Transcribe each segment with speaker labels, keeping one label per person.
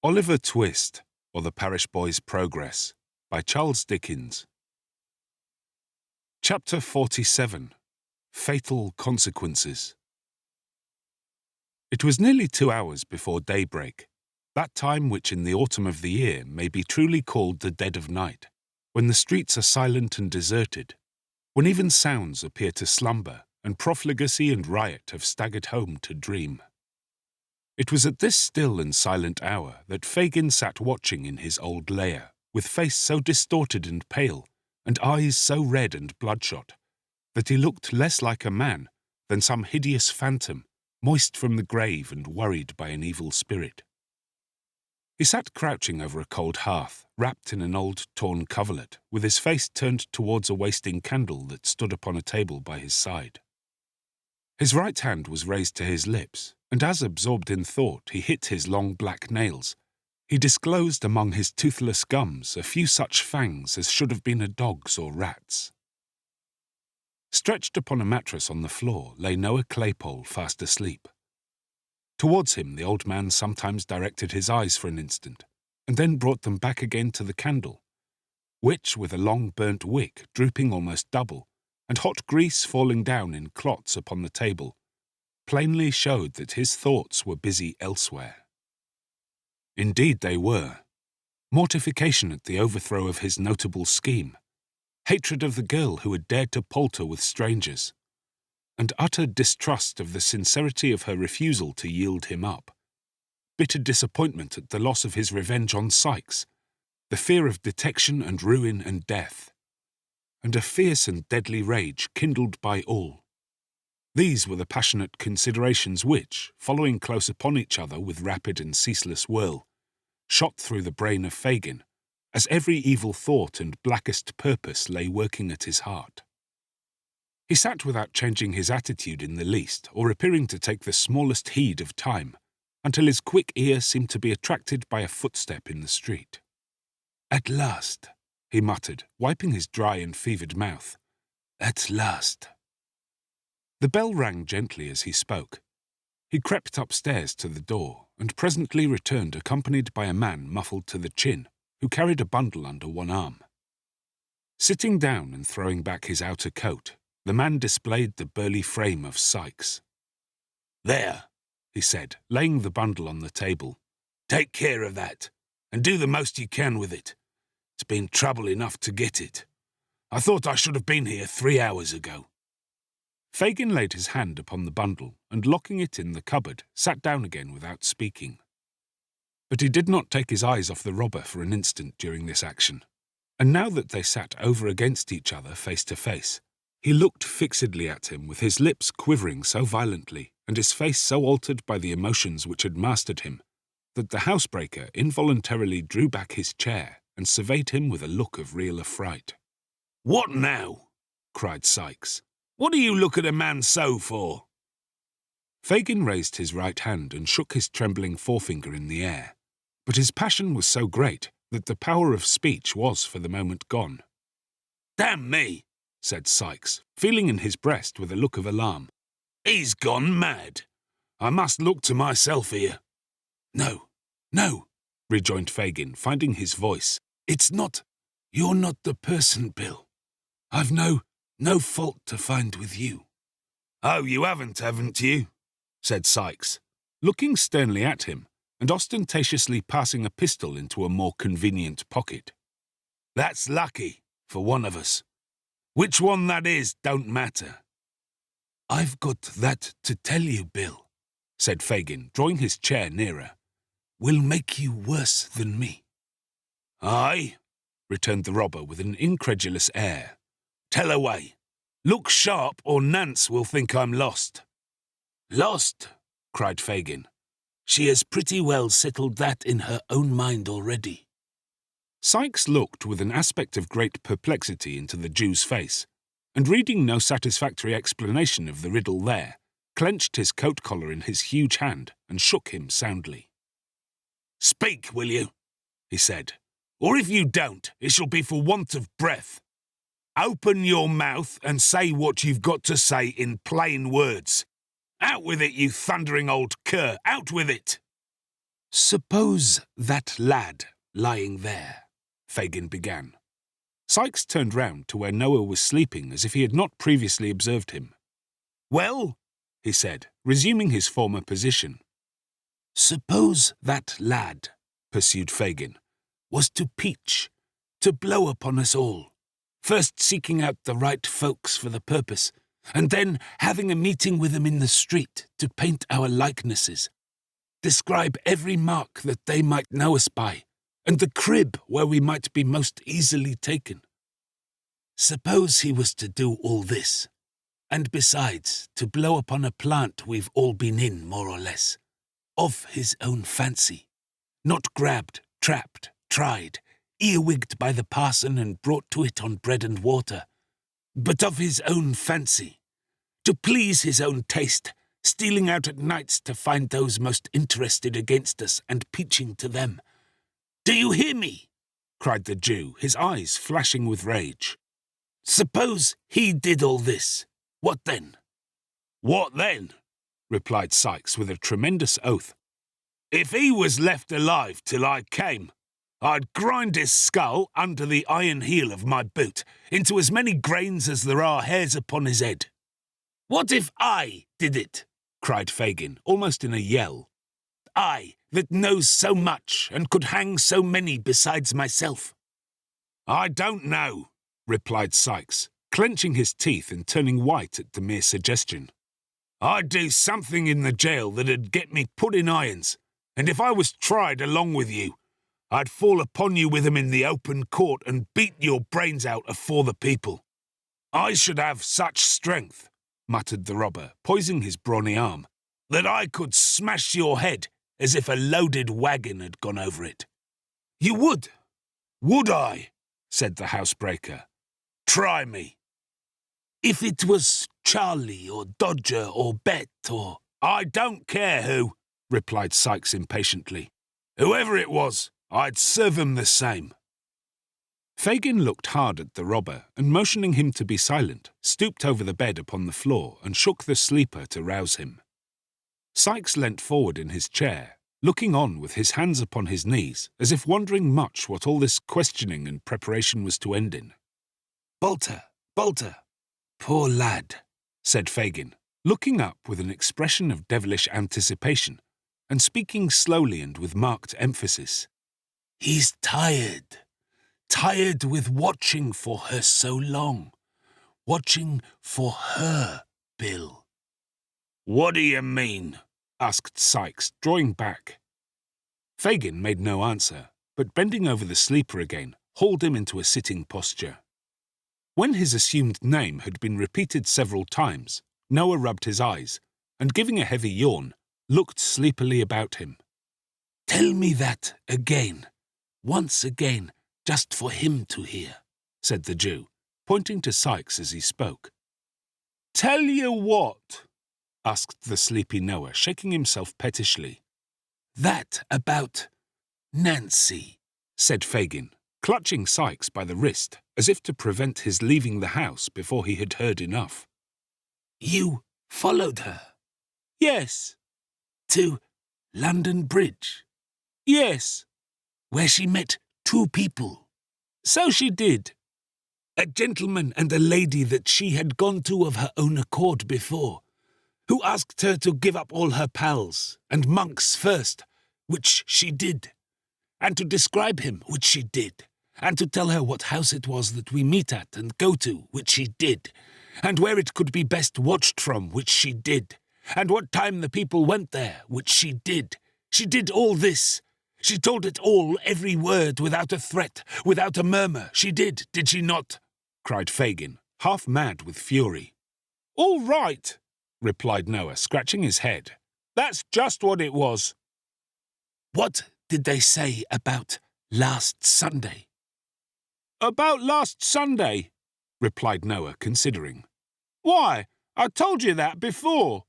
Speaker 1: Oliver Twist, or The Parish Boy's Progress, by Charles Dickens. Chapter 47. Fatal Consequences. It was nearly 2 hours before daybreak, that time which in the autumn of the year may be truly called the dead of night, when the streets are silent and deserted, when even sounds appear to slumber, and profligacy and riot have staggered home to dream. It was at this still and silent hour that Fagin sat watching in his old lair, with face so distorted and pale, and eyes so red and bloodshot, that he looked less like a man than some hideous phantom, moist from the grave and worried by an evil spirit. He sat crouching over a cold hearth, wrapped in an old torn coverlet, with his face turned towards a wasting candle that stood upon a table by his side. His right hand was raised to his lips, and as absorbed in thought he hit his long black nails, he disclosed among his toothless gums a few such fangs as should have been a dog's or rat's. Stretched upon a mattress on the floor lay Noah Claypole fast asleep. Towards him the old man sometimes directed his eyes for an instant, and then brought them back again to the candle, which, with a long burnt wick drooping almost double, and hot grease falling down in clots upon the table, plainly showed that his thoughts were busy elsewhere. Indeed they were. Mortification at the overthrow of his notable scheme, hatred of the girl who had dared to palter with strangers, and utter distrust of the sincerity of her refusal to yield him up, bitter disappointment at the loss of his revenge on Sikes, the fear of detection and ruin and death, and a fierce and deadly rage kindled by all. These were the passionate considerations which, following close upon each other with rapid and ceaseless whirl, shot through the brain of Fagin, as every evil thought and blackest purpose lay working at his heart. He sat without changing his attitude in the least, or appearing to take the smallest heed of time, until his quick ear seemed to be attracted by a footstep in the street. "At last," he muttered, wiping his dry and fevered mouth. "At last." The bell rang gently as he spoke. He crept upstairs to the door, and presently returned accompanied by a man muffled to the chin, who carried a bundle under one arm. Sitting down and throwing back his outer coat, the man displayed the burly frame of Sikes. "There," he said, laying the bundle on the table. "Take care of that, and do the most you can with it. It's been trouble enough to get it. I thought I should have been here 3 hours ago." Fagin laid his hand upon the bundle, and locking it in the cupboard, sat down again without speaking. But he did not take his eyes off the robber for an instant during this action, and now that they sat over against each other face to face, he looked fixedly at him with his lips quivering so violently, and his face so altered by the emotions which had mastered him, that the housebreaker involuntarily drew back his chair and surveyed him with a look of real affright. "What now?" cried Sikes. "What do you look at a man so for?" Fagin raised his right hand and shook his trembling forefinger in the air, but his passion was so great that the power of speech was for the moment gone. "Damn me," said Sikes, feeling in his breast with a look of alarm. "He's gone mad. I must look to myself here." "No, no," rejoined Fagin, finding his voice. "It's not. You're not the person, Bill. I've no fault to find with you." "Oh, you haven't you?" said Sikes, looking sternly at him, and ostentatiously passing a pistol into a more convenient pocket. "That's lucky, for one of us. Which one that is don't matter." "I've got that to tell you, Bill," said Fagin, drawing his chair nearer. "Will make you worse than me." "Aye?" returned the robber with an incredulous air. "Tell away. Look sharp, or Nance will think I'm lost." "Lost?" cried Fagin. "She has pretty well settled that in her own mind already." Sikes looked with an aspect of great perplexity into the Jew's face, and reading no satisfactory explanation of the riddle there, clenched his coat collar in his huge hand and shook him soundly. "Speak, will you?" he said. "Or if you don't, it shall be for want of breath. Open your mouth and say what you've got to say in plain words. Out with it, you thundering old cur, out with it!" "Suppose that lad lying there," Fagin began. Sikes turned round to where Noah was sleeping as if he had not previously observed him. "Well," he said, resuming his former position. "Suppose that lad," pursued Fagin, "was to peach, to blow upon us all, first seeking out the right folks for the purpose, and then having a meeting with them in the street to paint our likenesses, describe every mark that they might know us by, and the crib where we might be most easily taken. Suppose he was to do all this, and besides, to blow upon a plant we've all been in, more or less, of his own fancy, not grabbed, trapped, tried, earwigged by the parson and brought to it on bread and water, but of his own fancy, to please his own taste, stealing out at nights to find those most interested against us and peaching to them. Do you hear me?" cried the Jew, his eyes flashing with rage. "Suppose he did all this, what then?" "What then?" replied Sikes with a tremendous oath. "If he was left alive till I came, I'd grind his skull under the iron heel of my boot into as many grains as there are hairs upon his head." "What if I did it?" cried Fagin, almost in a yell. "I, that knows so much and could hang so many besides myself." "I don't know," replied Sikes, clenching his teeth and turning white at the mere suggestion. "I'd do something in the jail that'd get me put in irons, and if I was tried along with you, I'd fall upon you with 'em in the open court and beat your brains out afore the people. I should have such strength," muttered the robber, poising his brawny arm, "that I could smash your head as if a loaded wagon had gone over it." "You would?" "Would I?" said the housebreaker. "Try me." "If it was Charlie or Dodger or Bet or—" "I don't care who," replied Sikes impatiently. "Whoever it was, I'd serve 'em the same." Fagin looked hard at the robber and, motioning him to be silent, stooped over the bed upon the floor and shook the sleeper to rouse him. Sikes leant forward in his chair, looking on with his hands upon his knees, as if wondering much what all this questioning and preparation was to end in. "Bolter, Bolter, poor lad," said Fagin, looking up with an expression of devilish anticipation, and speaking slowly and with marked emphasis. "He's tired with watching for her so long. Watching for her, Bill." "What do you mean?" asked Sikes, drawing back. Fagin made no answer, but bending over the sleeper again, hauled him into a sitting posture. When his assumed name had been repeated several times, Noah rubbed his eyes, and giving a heavy yawn, looked sleepily about him. "Tell me that again, once again, just for him to hear," said the Jew, pointing to Sikes as he spoke. "Tell you what?" asked the sleepy Noah, shaking himself pettishly. "That about Nancy," said Fagin, clutching Sikes by the wrist, as if to prevent his leaving the house before he had heard enough. "You followed her?" "Yes." "To London Bridge?" "Yes." "Where she met two people?" "So she did." "A gentleman and a lady that she had gone to of her own accord before, who asked her to give up all her pals, and monks first, which she did, and to describe him, which she did, and to tell her what house it was that we meet at and go to, which she did, and where it could be best watched from, which she did, and what time the people went there, which she did. She did all this. She told it all, every word, without a threat, without a murmur. She did she not?" cried Fagin, half mad with fury. "All right," replied Noah, scratching his head. "That's just what it was." "What did they say about last Sunday?" "About last Sunday?" replied Noah, considering. "Why, I told you that before."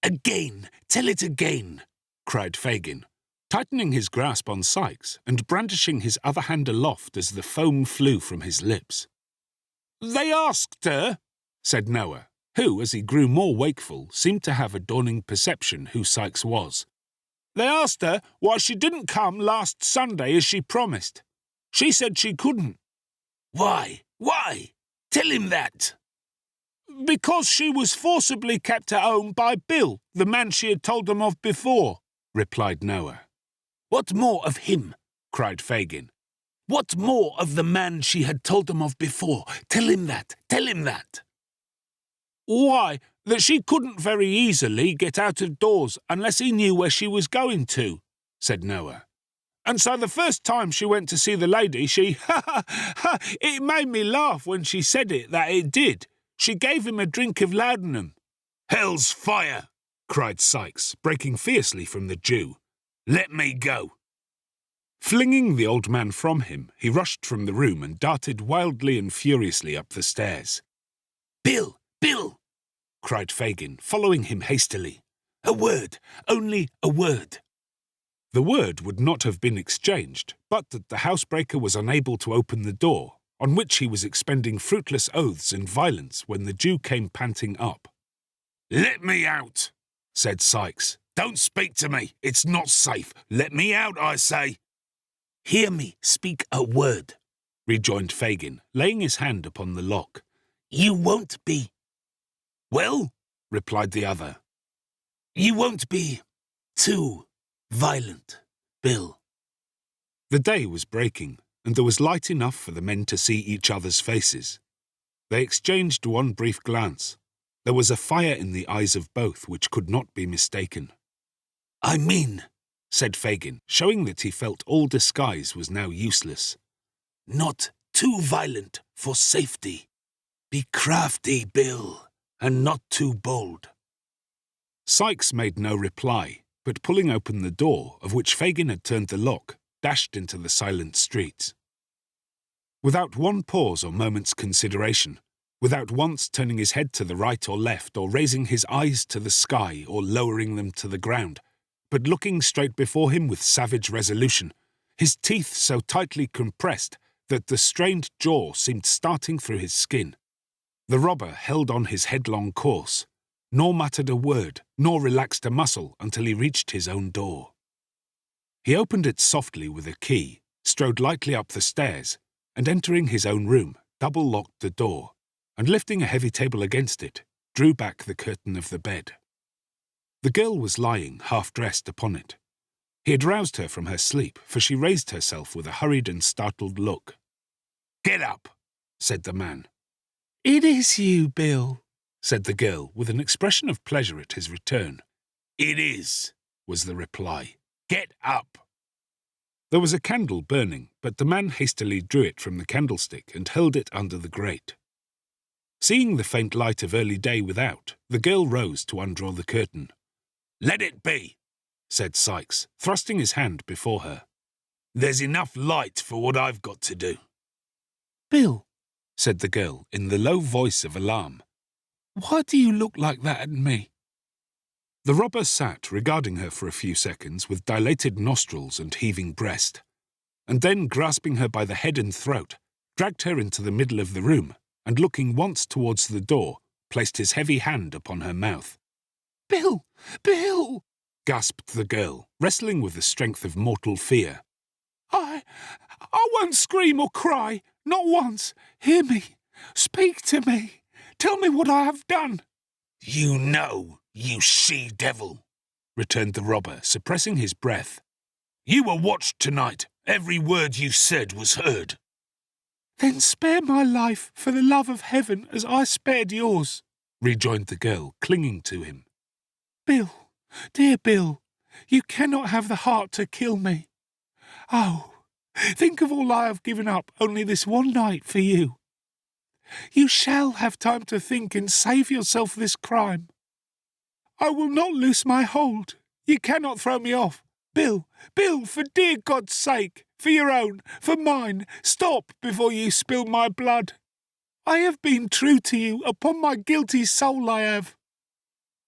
Speaker 1: "Again, tell it again," cried Fagin, tightening his grasp on Sikes and brandishing his other hand aloft as the foam flew from his lips. "They asked her," said Noah, who, as he grew more wakeful, seemed to have a dawning perception who Sikes was. They asked her why she didn't come last Sunday as she promised. She said she couldn't.
Speaker 2: Why? Why? Tell him that.
Speaker 1: Because she was forcibly kept at home by Bill, the man she had told them of before, replied Noah.
Speaker 2: What more of him?
Speaker 1: Cried Fagin.
Speaker 2: What more of the man she had told them of before? Tell him that. Tell him that.
Speaker 1: Why, that she couldn't very easily get out of doors unless he knew where she was going to, said Noah. And so the first time she went to see the lady, it made me laugh when she said it, that it did. She gave him a drink of laudanum.
Speaker 2: Hell's fire, cried Sikes, breaking fiercely from the Jew. Let me go.
Speaker 1: Flinging the old man from him, he rushed from the room and darted wildly and furiously up the stairs.
Speaker 2: Bill! Bill!
Speaker 1: Cried Fagin, following him hastily.
Speaker 2: A word, only a word.
Speaker 1: The word would not have been exchanged, but that the housebreaker was unable to open the door, on which he was expending fruitless oaths and violence when the Jew came panting up.
Speaker 2: Let me out, said Sikes. Don't speak to me. It's not safe. Let me out, I say. Hear me speak a word, rejoined Fagin, laying his hand upon the lock. You won't be. Well, replied the other. You won't be too violent, Bill.
Speaker 1: The day was breaking, and there was light enough for the men to see each other's faces. They exchanged one brief glance. There was a fire in the eyes of both which could not be mistaken.
Speaker 2: I mean,
Speaker 1: said Fagin, showing that he felt all disguise was now useless.
Speaker 2: Not too violent for safety. Be crafty, Bill, and not too bold.
Speaker 1: Sikes made no reply, but pulling open the door, of which Fagin had turned the lock, dashed into the silent streets. Without one pause or moment's consideration, without once turning his head to the right or left, or raising his eyes to the sky or lowering them to the ground, but looking straight before him with savage resolution, his teeth so tightly compressed that the strained jaw seemed starting through his skin, the robber held on his headlong course, nor muttered a word, nor relaxed a muscle until he reached his own door. He opened it softly with a key, strode lightly up the stairs, and entering his own room, double-locked the door, and lifting a heavy table against it, drew back the curtain of the bed. The girl was lying, half-dressed, upon it. He had roused her from her sleep, for she raised herself with a hurried and startled look.
Speaker 2: Get up,
Speaker 1: said the man.
Speaker 2: It is you, Bill,
Speaker 1: said the girl, with an expression of pleasure at his return.
Speaker 2: It is,
Speaker 1: was the reply.
Speaker 2: Get up.
Speaker 1: There was a candle burning, but the man hastily drew it from the candlestick and held it under the grate. Seeing the faint light of early day without, the girl rose to undraw the curtain.
Speaker 2: Let it be,
Speaker 1: said Sikes, thrusting his hand before her.
Speaker 2: There's enough light for what I've got to do.
Speaker 1: Bill, said the girl in the low voice of alarm, why do you look like that at me? The robber sat regarding her for a few seconds with dilated nostrils and heaving breast, and then, grasping her by the head and throat, dragged her into the middle of the room, and looking once towards the door, placed his heavy hand upon her mouth.
Speaker 2: Bill! Bill!
Speaker 1: gasped the girl, wrestling with the strength of mortal fear.
Speaker 2: I won't scream or cry, not once. Hear me. Speak to me. Tell me what I have done. You know, you she-devil, returned the robber, suppressing his breath. You were watched tonight. Every word you said was heard. Then spare my life for the love of heaven as I spared yours, rejoined the girl, clinging to him. Bill, dear Bill, you cannot have the heart to kill me. Oh, think of all I have given up only this one night for you. You shall have time to think and save yourself this crime. I will not loose my hold. You cannot throw me off. Bill, Bill, for dear God's sake, for your own, for mine, stop before you spill my blood. I have been true to you, upon my guilty soul I have.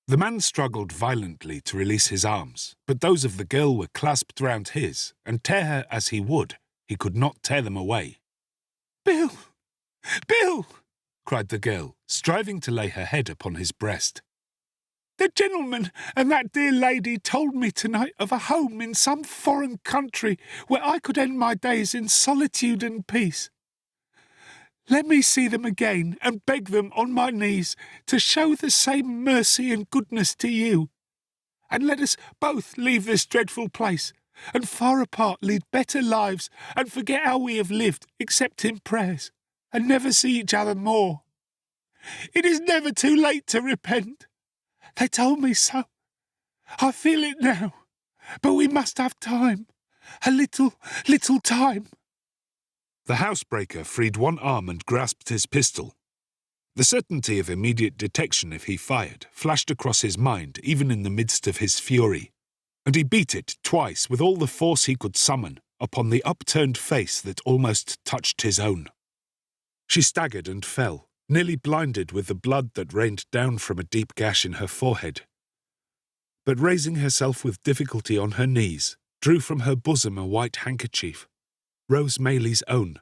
Speaker 1: The man struggled violently to release his arms, but those of the girl were clasped round his, and tear her as he would, he could not tear them away.
Speaker 2: Bill! Bill!
Speaker 1: cried the girl, striving to lay her head upon his breast.
Speaker 2: The gentleman and that dear lady told me tonight of a home in some foreign country where I could end my days in solitude and peace. Let me see them again and beg them on my knees to show the same mercy and goodness to you. And let us both leave this dreadful place, and far apart lead better lives, and forget how we have lived, except in prayers, and never see each other more. It is never too late to repent. They told me so. I feel it now. But we must have time. A little time.
Speaker 1: The housebreaker freed one arm and grasped his pistol. The certainty of immediate detection if he fired flashed across his mind even in the midst of his fury, and he beat it twice with all the force he could summon upon the upturned face that almost touched his own. She staggered and fell, nearly blinded with the blood that rained down from a deep gash in her forehead. But raising herself with difficulty on her knees, drew from her bosom a white handkerchief, Rose Maylie's own,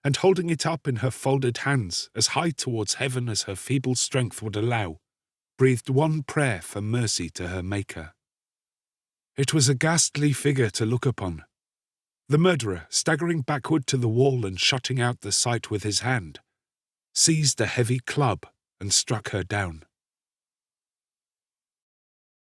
Speaker 1: and holding it up in her folded hands as high towards heaven as her feeble strength would allow, breathed one prayer for mercy to her Maker. It was a ghastly figure to look upon. The murderer, staggering backward to the wall and shutting out the sight with his hand, seized a heavy club and struck her down.